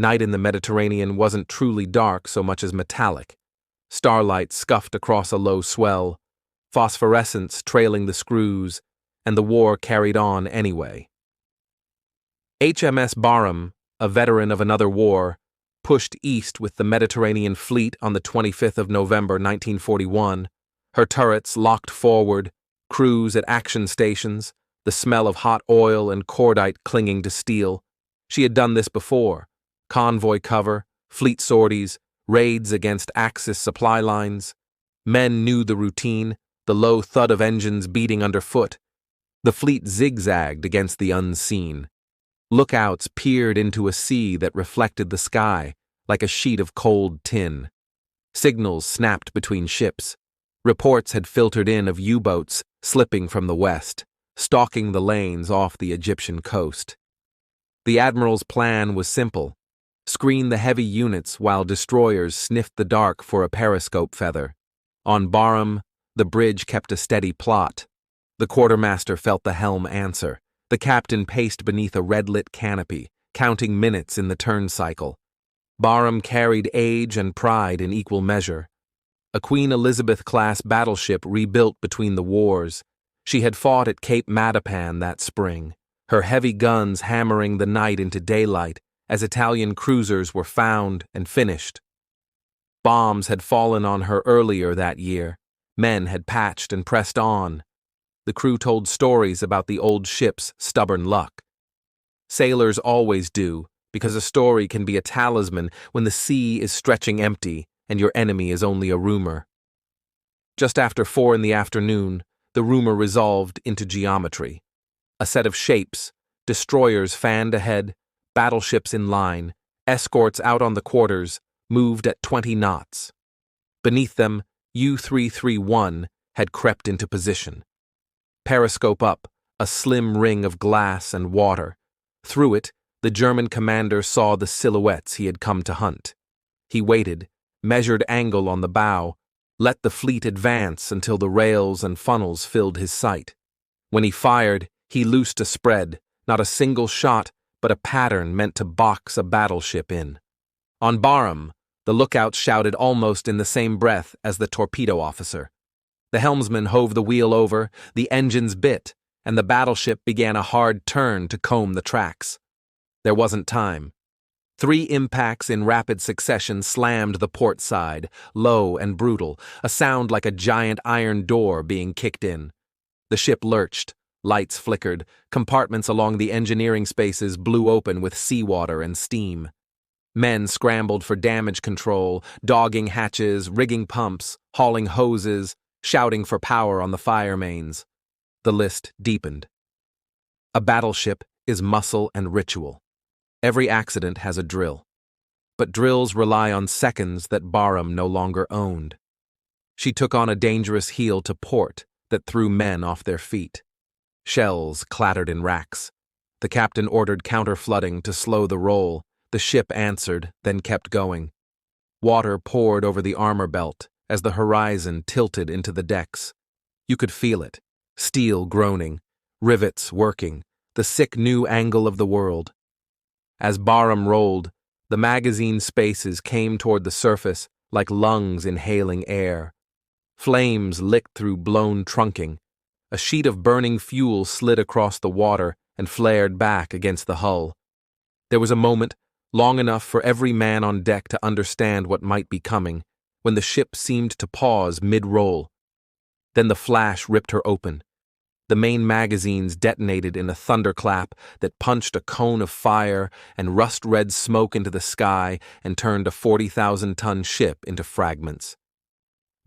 Night in the Mediterranean wasn't truly dark so much as metallic. Starlight scuffed across a low swell, phosphorescence trailing the screws, and the war carried on anyway. HMS Barham, a veteran of another war, pushed east with the Mediterranean fleet on the 25th of November 1941, her turrets locked forward, crews at action stations, the smell of hot oil and cordite clinging to steel. She had done this before: convoy cover, fleet sorties, raids against Axis supply lines. Men knew the routine, the low thud of engines beating underfoot. The fleet zigzagged against the unseen. Lookouts peered into a sea that reflected the sky like a sheet of cold tin. Signals snapped between ships. Reports had filtered in of U-boats slipping from the west, stalking the lanes off the Egyptian coast. The admiral's plan was simple: screen the heavy units while destroyers sniffed the dark for a periscope feather. On Barham, the bridge kept a steady plot. The quartermaster felt the helm answer. The captain paced beneath a red-lit canopy, counting minutes in the turn cycle. Barham carried age and pride in equal measure. A Queen Elizabeth-class battleship rebuilt between the wars, she had fought at Cape Matapan that spring, her heavy guns hammering the night into daylight as Italian cruisers were found and finished. Bombs had fallen on her earlier that year. Men had patched and pressed on. The crew told stories about the old ship's stubborn luck. Sailors always do, because a story can be a talisman when the sea is stretching empty and your enemy is only a rumor. Just after 4 in the afternoon, the rumor resolved into geometry. A set of shapes, destroyers fanned ahead, battleships in line, escorts out on the quarters, moved at 20 knots. Beneath them, U-331 had crept into position. Periscope up, a slim ring of glass and water. Through it, the German commander saw the silhouettes he had come to hunt. He waited, measured angle on the bow, let the fleet advance until the rails and funnels filled his sight. When he fired, he loosed a spread, not a single shot, but a pattern meant to box a battleship in. On Barham, the lookout shouted almost in the same breath as the torpedo officer. The helmsman hove the wheel over, the engines bit, and the battleship began a hard turn to comb the tracks. There wasn't time. 3 impacts in rapid succession slammed the port side, low and brutal, a sound like a giant iron door being kicked in. The ship lurched, lights flickered, compartments along the engineering spaces blew open with seawater and steam. Men scrambled for damage control, dogging hatches, rigging pumps, hauling hoses, shouting for power on the fire mains. The list deepened. A battleship is muscle and ritual. Every accident has a drill. But drills rely on seconds that Barham no longer owned. She took on a dangerous heel to port that threw men off their feet. Shells clattered in racks. The captain ordered counter-flooding to slow the roll. The ship answered, then kept going. Water poured over the armor belt as the horizon tilted into the decks. You could feel it, steel groaning, rivets working, the sick new angle of the world. As Barham rolled, the magazine spaces came toward the surface like lungs inhaling air. Flames licked through blown trunking. A sheet of burning fuel slid across the water and flared back against the hull. There was a moment, long enough for every man on deck to understand what might be coming, when the ship seemed to pause mid-roll. Then the flash ripped her open. The main magazines detonated in a thunderclap that punched a cone of fire and rust-red smoke into the sky and turned a 40,000-ton ship into fragments.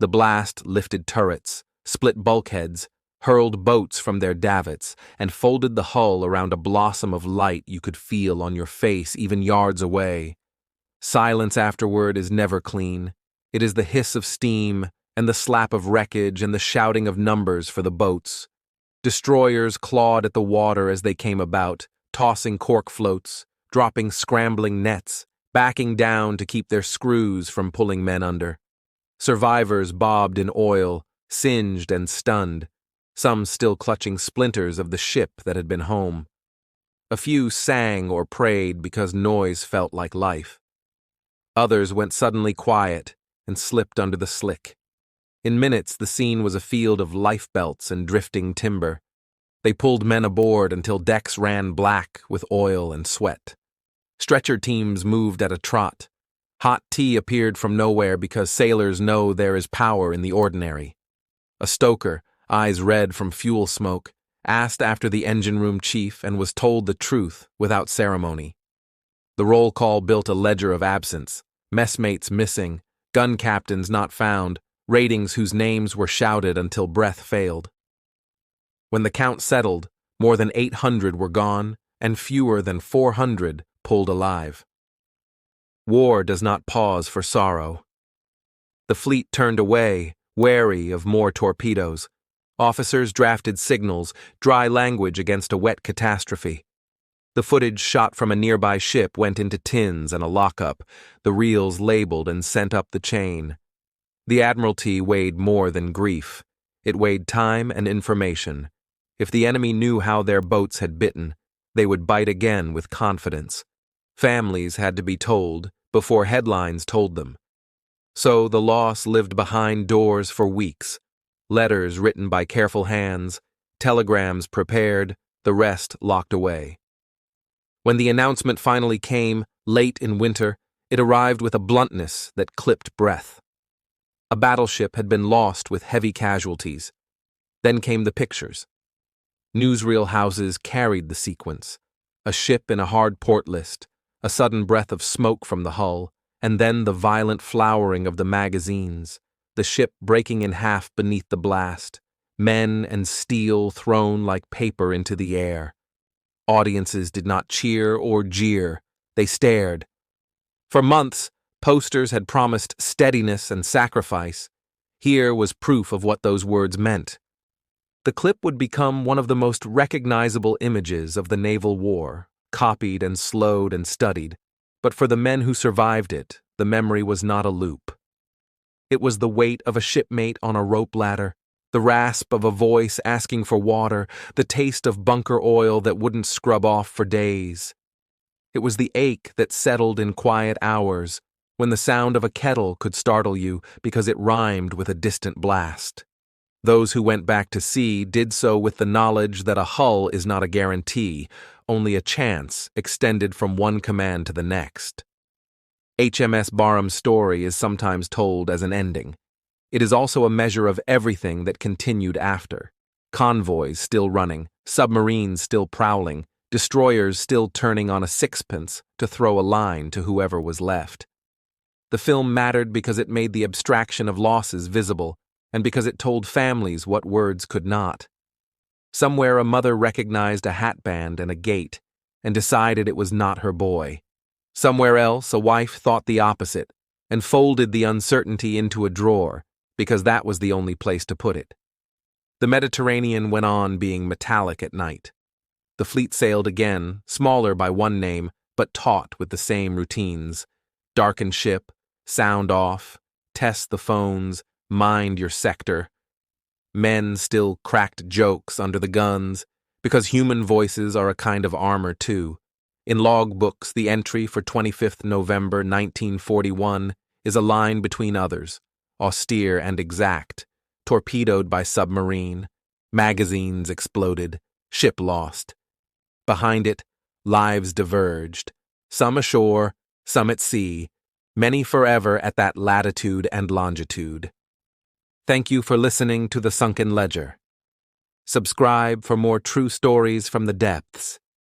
The blast lifted turrets, split bulkheads, hurled boats from their davits, and folded the hull around a blossom of light you could feel on your face even yards away. Silence afterward is never clean. It is the hiss of steam and the slap of wreckage and the shouting of numbers for the boats. Destroyers clawed at the water as they came about, tossing cork floats, dropping scrambling nets, backing down to keep their screws from pulling men under. Survivors bobbed in oil, singed and stunned, some still clutching splinters of the ship that had been home. A few sang or prayed because noise felt like life. Others went suddenly quiet and slipped under the slick. In minutes, the scene was a field of lifebelts and drifting timber. They pulled men aboard until decks ran black with oil and sweat. Stretcher teams moved at a trot. Hot tea appeared from nowhere because sailors know there is power in the ordinary. A stoker, eyes red from fuel smoke, asked after the engine room chief and was told the truth without ceremony. The roll call built a ledger of absence, messmates missing, gun captains not found, ratings whose names were shouted until breath failed. When the count settled, more than 800 were gone, and fewer than 400 pulled alive. War does not pause for sorrow. The fleet turned away, wary of more torpedoes. Officers drafted signals, dry language against a wet catastrophe. The footage shot from a nearby ship went into tins and a lockup, the reels labeled and sent up the chain. The Admiralty weighed more than grief. It weighed time and information. If the enemy knew how their boats had bitten, they would bite again with confidence. Families had to be told before headlines told them. So the loss lived behind doors for weeks. Letters written by careful hands, telegrams prepared, the rest locked away. When the announcement finally came, late in winter, it arrived with a bluntness that clipped breath. A battleship had been lost with heavy casualties. Then came the pictures. Newsreel houses carried the sequence. A ship in a hard port list, a sudden breath of smoke from the hull, and then the violent flowering of the magazines, the ship breaking in half beneath the blast, men and steel thrown like paper into the air. Audiences did not cheer or jeer, they stared. For months, posters had promised steadiness and sacrifice. Here was proof of what those words meant. The clip would become one of the most recognizable images of the naval war, copied and slowed and studied, but for the men who survived it, the memory was not a loop. It was the weight of a shipmate on a rope ladder, the rasp of a voice asking for water, the taste of bunker oil that wouldn't scrub off for days. It was the ache that settled in quiet hours, when the sound of a kettle could startle you because it rhymed with a distant blast. Those who went back to sea did so with the knowledge that a hull is not a guarantee, only a chance extended from one command to the next. HMS Barham's story is sometimes told as an ending. It is also a measure of everything that continued after. Convoys still running, submarines still prowling, destroyers still turning on a sixpence to throw a line to whoever was left. The film mattered because it made the abstraction of losses visible, and because it told families what words could not. Somewhere a mother recognized a hatband and a gate, and decided it was not her boy. Somewhere else a wife thought the opposite, and folded the uncertainty into a drawer, because that was the only place to put it. The Mediterranean went on being metallic at night. The fleet sailed again, smaller by one name, but taut with the same routines. Darken ship, sound off, test the phones, mind your sector. Men still cracked jokes under the guns, because human voices are a kind of armor too. In log books, the entry for 25th November 1941 is a line between others, austere and exact, torpedoed by submarine, magazines exploded, ship lost. Behind it, lives diverged, some ashore, some at sea, many forever at that latitude and longitude. Thank you for listening to The Sunken Ledger. Subscribe for more true stories from the depths.